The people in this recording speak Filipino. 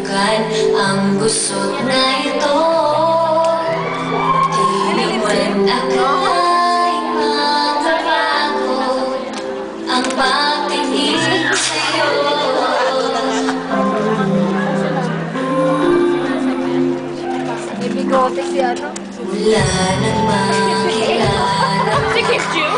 subukan ang gusot na ito. Di naman akalaing magbabago ang pagtingin sa'yo. Ibigote si ano? Wala nang makilala. Si Kim Chiu?